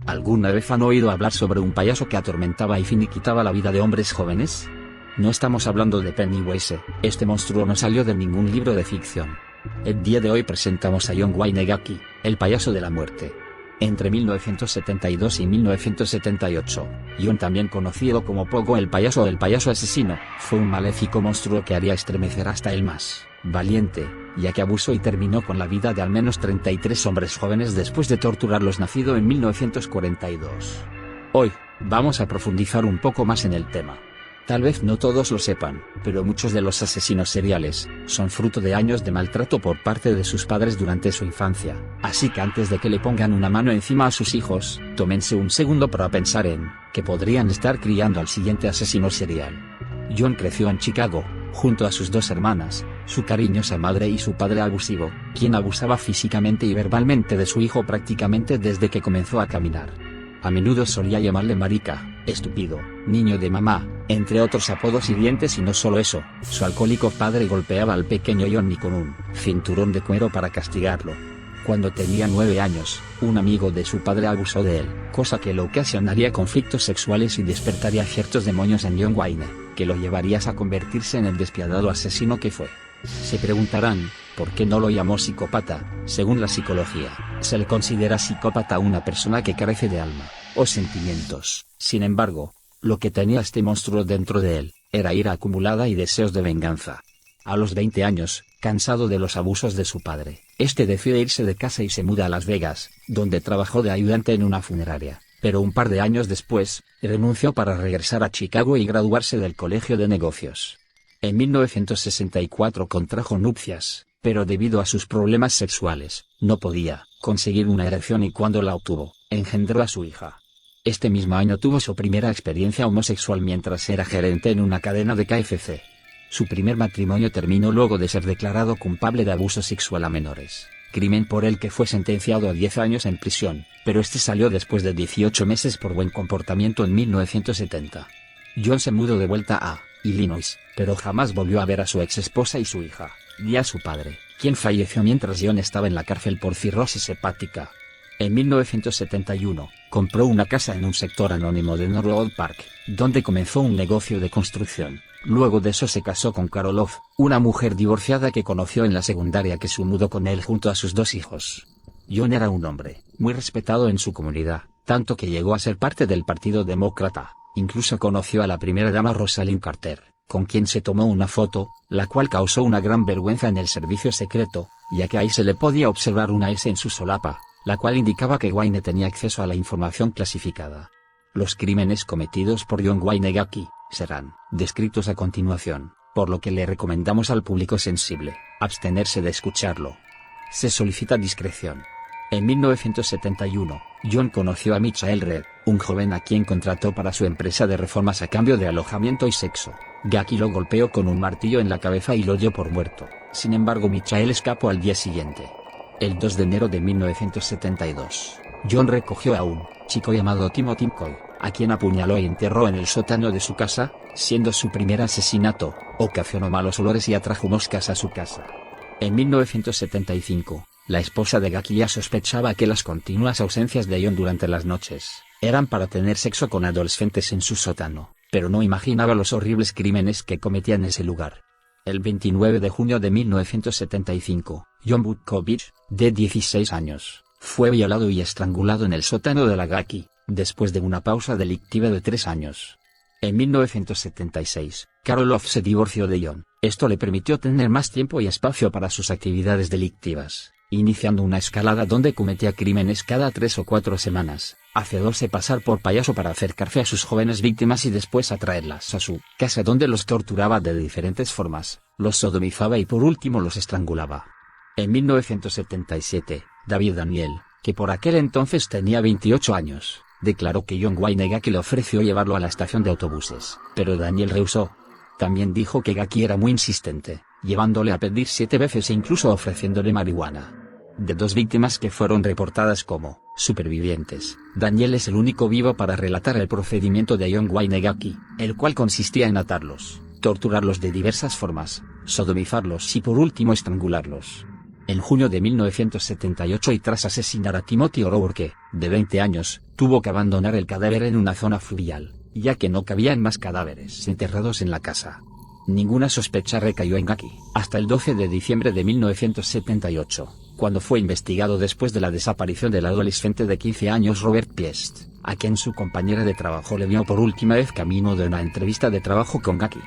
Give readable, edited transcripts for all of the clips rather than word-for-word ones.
¿Alguna vez han oído hablar sobre un payaso que atormentaba y finiquitaba la vida de hombres jóvenes? No estamos hablando de Pennywise, este monstruo no salió de ningún libro de ficción. El día de hoy presentamos a John Wayne Gacy, el payaso de la muerte. Entre 1972 y 1978, John, también conocido como Pogo el payaso o el payaso asesino, fue un maléfico monstruo que haría estremecer hasta el más valiente, ya que abusó y terminó con la vida de al menos 33 hombres jóvenes después de torturarlos, nacido en 1942. Hoy, vamos a profundizar un poco más en el tema. Tal vez no todos lo sepan, pero muchos de los asesinos seriales son fruto de años de maltrato por parte de sus padres durante su infancia, así que antes de que le pongan una mano encima a sus hijos, tómense un segundo para pensar en que podrían estar criando al siguiente asesino serial. John creció en Chicago, junto a sus dos hermanas, su cariñosa madre y su padre abusivo, quien abusaba físicamente y verbalmente de su hijo prácticamente desde que comenzó a caminar. A menudo solía llamarle marica, estúpido, niño de mamá, entre otros apodos hirientes, y no solo eso, su alcohólico padre golpeaba al pequeño Johnny con un cinturón de cuero para castigarlo. Cuando tenía 9 años, un amigo de su padre abusó de él, cosa que le ocasionaría conflictos sexuales y despertaría ciertos demonios en John Wayne, que lo llevaría a convertirse en el despiadado asesino que fue. Se preguntarán, ¿por qué no lo llamó psicópata? Según la psicología, se le considera psicópata a una persona que carece de alma o sentimientos. Sin embargo, lo que tenía este monstruo dentro de él era ira acumulada y deseos de venganza. A los 20 años, cansado de los abusos de su padre, este decide irse de casa y se muda a Las Vegas, donde trabajó de ayudante en una funeraria, pero un par de años después, renunció para regresar a Chicago y graduarse del Colegio de Negocios. En 1964 contrajo nupcias, pero debido a sus problemas sexuales, no podía conseguir una erección, y cuando la obtuvo, engendró a su hija. Este mismo año tuvo su primera experiencia homosexual mientras era gerente en una cadena de KFC. Su primer matrimonio terminó luego de ser declarado culpable de abuso sexual a menores, crimen por el que fue sentenciado a 10 años en prisión, pero este salió después de 18 meses por buen comportamiento en 1970. John se mudó de vuelta a Illinois, pero jamás volvió a ver a su ex esposa y su hija, ni a su padre, quien falleció mientras John estaba en la cárcel por cirrosis hepática. En 1971, compró una casa en un sector anónimo de Norwood Park, donde comenzó un negocio de construcción. Luego de eso se casó con Carol Off, una mujer divorciada que conoció en la secundaria, que se mudó con él junto a sus 2 hijos. John era un hombre muy respetado en su comunidad, tanto que llegó a ser parte del Partido Demócrata. Incluso conoció a la primera dama Rosalind Carter, con quien se tomó una foto, la cual causó una gran vergüenza en el servicio secreto, ya que ahí se le podía observar una S en su solapa, la cual indicaba que Wayne tenía acceso a la información clasificada. Los crímenes cometidos por John Wayne Gacy serán descritos a continuación, por lo que le recomendamos al público sensible abstenerse de escucharlo. Se solicita discreción. En 1971, John conoció a Michael Reed, un joven a quien contrató para su empresa de reformas a cambio de alojamiento y sexo. Gacy lo golpeó con un martillo en la cabeza y lo dio por muerto. Sin embargo, Michael escapó al día siguiente. El 2 de enero de 1972, John recogió a un chico llamado Timothy McCoy, a quien apuñaló y enterró en el sótano de su casa, siendo su primer asesinato. Ocasionó malos olores y atrajo moscas a su casa. En 1975, la esposa de Gacy ya sospechaba que las continuas ausencias de John durante las noches eran para tener sexo con adolescentes en su sótano, pero no imaginaba los horribles crímenes que cometía en ese lugar. El 29 de junio de 1975, John Butkovich, de 16 años, fue violado y estrangulado en el sótano de la Gacy, después de una pausa delictiva de 3 años. En 1976, Carol Off se divorció de John. Esto le permitió tener más tiempo y espacio para sus actividades delictivas, iniciando una escalada donde cometía crímenes cada 3 o 4 semanas, haciéndose pasar por payaso para acercarse a sus jóvenes víctimas y después atraerlas a su casa, donde los torturaba de diferentes formas, los sodomizaba y por último los estrangulaba. En 1977, David Daniel, que por aquel entonces tenía 28 años, declaró que John Wayne Gacy le ofreció llevarlo a la estación de autobuses, pero Daniel rehusó. También dijo que Gacy era muy insistente, llevándole a pedir 7 veces e incluso ofreciéndole marihuana. De 2 víctimas que fueron reportadas como supervivientes, Daniel es el único vivo para relatar el procedimiento de John Wayne Gacy, el cual consistía en atarlos, torturarlos de diversas formas, sodomizarlos y por último estrangularlos. En junio de 1978 y tras asesinar a Timothy O'Rourke, de 20 años, tuvo que abandonar el cadáver en una zona fluvial, ya que no cabían más cadáveres enterrados en la casa. Ninguna sospecha recayó en Gacki, hasta el 12 de diciembre de 1978, cuando fue investigado después de la desaparición del adolescente de 15 años Robert Piest, a quien su compañera de trabajo le vio por última vez camino de una entrevista de trabajo con Gacki.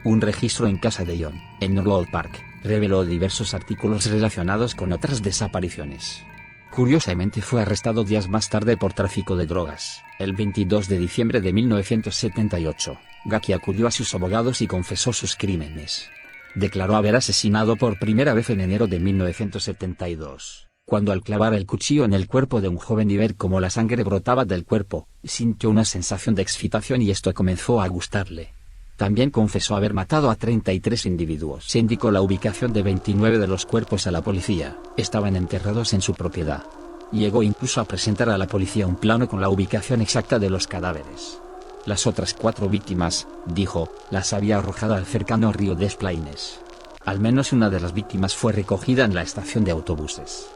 Un registro en casa de John, en Norwood Park, reveló diversos artículos relacionados con otras desapariciones. Curiosamente fue arrestado días más tarde por tráfico de drogas. El 22 de diciembre de 1978, Gacki acudió a sus abogados y confesó sus crímenes. Declaró haber asesinado por primera vez en enero de 1972, cuando al clavar el cuchillo en el cuerpo de un joven y ver cómo la sangre brotaba del cuerpo, sintió una sensación de excitación y esto comenzó a gustarle. También confesó haber matado a 33 individuos. Se indicó la ubicación de 29 de los cuerpos a la policía. Estaban enterrados en su propiedad. Llegó incluso a presentar a la policía un plano con la ubicación exacta de los cadáveres. Las otras 4 víctimas, dijo, las había arrojado al cercano río Des Plaines. Al menos una de las víctimas fue recogida en la estación de autobuses.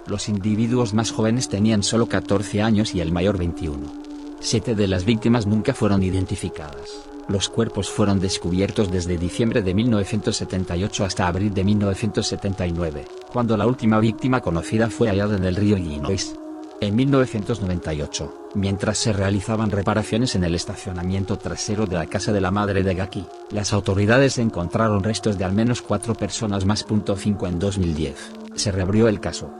Los individuos más jóvenes tenían solo 14 años y el mayor 21. 7 de las víctimas nunca fueron identificadas. Los cuerpos fueron descubiertos desde diciembre de 1978 hasta abril de 1979, cuando la última víctima conocida fue hallada en el río Illinois. En 1998, mientras se realizaban reparaciones en el estacionamiento trasero de la casa de la madre de Gacki, las autoridades encontraron restos de al menos 4 personas más. 5 En 2010, se reabrió el caso.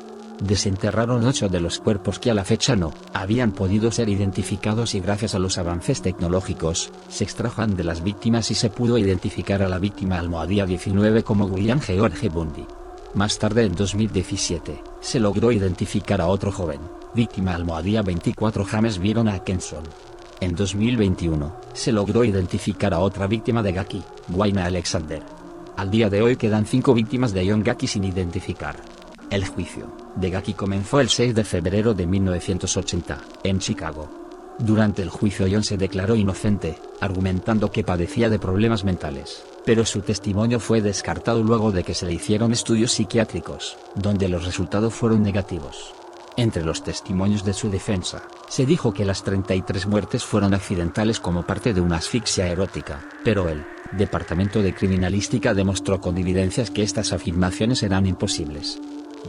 Desenterraron 8 de los cuerpos que a la fecha no habían podido ser identificados y gracias a los avances tecnológicos, se extrajan de las víctimas y se pudo identificar a la víctima almohadía 19 como William George Bundy. Más tarde en 2017, se logró identificar a otro joven, víctima almohadía 24 James Byron Atkinson. En 2021, se logró identificar a otra víctima de Gacki, Wayne Alexander. Al día de hoy quedan 5 víctimas de John Gacki sin identificar. El juicio de Gacki comenzó el 6 de febrero de 1980, en Chicago. Durante el juicio John se declaró inocente, argumentando que padecía de problemas mentales, pero su testimonio fue descartado luego de que se le hicieron estudios psiquiátricos, donde los resultados fueron negativos. Entre los testimonios de su defensa, se dijo que las 33 muertes fueron accidentales como parte de una asfixia erótica, pero el Departamento de Criminalística demostró con evidencias que estas afirmaciones eran imposibles.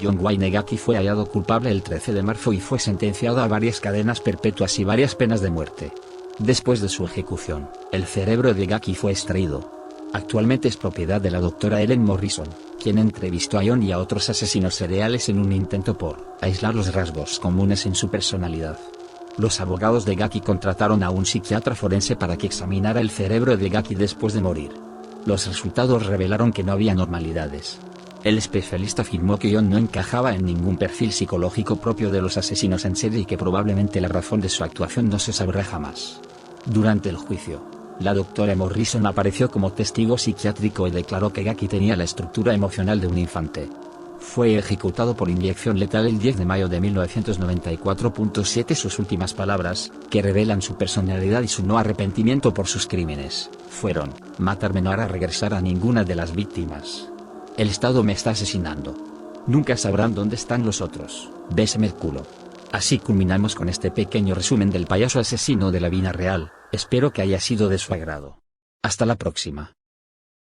John Wayne Gacki fue hallado culpable el 13 de marzo y fue sentenciado a varias cadenas perpetuas y varias penas de muerte. Después de su ejecución, el cerebro de Gacki fue extraído. Actualmente es propiedad de la doctora Ellen Morrison, quien entrevistó a John y a otros asesinos seriales en un intento por aislar los rasgos comunes en su personalidad. Los abogados de Gacki contrataron a un psiquiatra forense para que examinara el cerebro de Gacki después de morir. Los resultados revelaron que no había normalidades. El especialista afirmó que John no encajaba en ningún perfil psicológico propio de los asesinos en serie y que probablemente la razón de su actuación no se sabrá jamás. Durante el juicio, la doctora Morrison apareció como testigo psiquiátrico y declaró que Gacki tenía la estructura emocional de un infante. Fue ejecutado por inyección letal el 10 de mayo de 1994. 7 Sus últimas palabras, que revelan su personalidad y su no arrepentimiento por sus crímenes, fueron: matarme no hará regresar a ninguna de las víctimas. El Estado me está asesinando. Nunca sabrán dónde están los otros. Béseme el culo. Así culminamos con este pequeño resumen del payaso asesino de la vida real. Espero que haya sido de su agrado. Hasta la próxima.